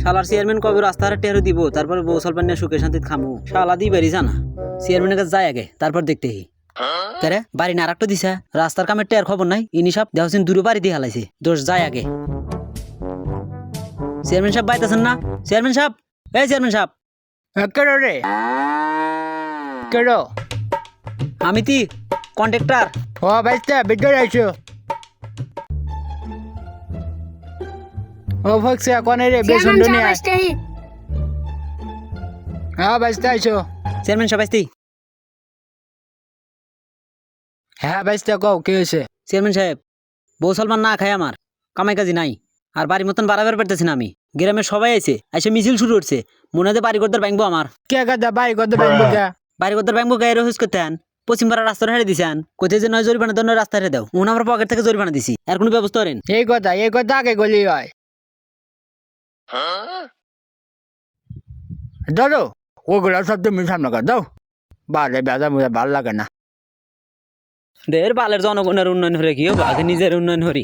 শালার চেয়ারম্যান কবে রাস্তার টেরো দিব, তারপর বউ সলপান নিয়ে সুখে শান্তি খামু। শালা দি বেরি জানা চেয়ারম্যানের কাছে যায় আগে, তারপর দেখতে কেরে বাড়ি না আরেকটা দিছে রাস্তার কামের টের খবর নাই। ইনি সব দেহসিন দূরে বাড়ি দিয়ে হালাইছে, দোষ যায় আগে। চেয়ারম্যান সাহেব বাইতেছেন না? চেয়ারম্যান সাহেব, এই চেয়ারম্যান সাহেব। কেডো রে? কেডো? আমি তি কন্ট্রাক্টর। ও বাইস্তা ভিতরে আইসো। ও ফক্সে কোনে রে বেসন দুনিয়া? হ্যাঁ বাইস্তা আইসো। চেয়ারম্যান সাহেব আসতি। হ্যাঁ বাইস্তা কও কি হয়েছে? চেয়ারম্যান সাহেব, বউ সলমান না খায় আমার, কামাই কাজি নাই, আর বাড়ি মতন বাড়াবার পারতেছি না আমি। গ্রামের সবাই আইছে, আইসে মিছিল শুরু করছে, মনে হয় বাড়ি করতে ভাঙবো আমার। কে গাদা বাই কত ব্যাংবো কে? বাড়ি করতে ভাঙবো গায়ে রহুস করতে আন, পশ্চিম পাড়া রাস্তা হেরে দিছেন, কোথায় যে নয় জরিমানা দেন রাস্তা হেরে দাও, উনি আমার পকেট থেকে জরিমানা দিছি, আর কোনো ব্যবস্থা করেন। এই কথা আগে গলি হয়। দাদু ওগুলো সব তুমি সামনে কর দাও। বারে বেজা মুজা ভাল লাগে না। দের বালের জনগণের উন্নয়ন হরে কি হবে, আগে নিজের উন্নয়ন হরি।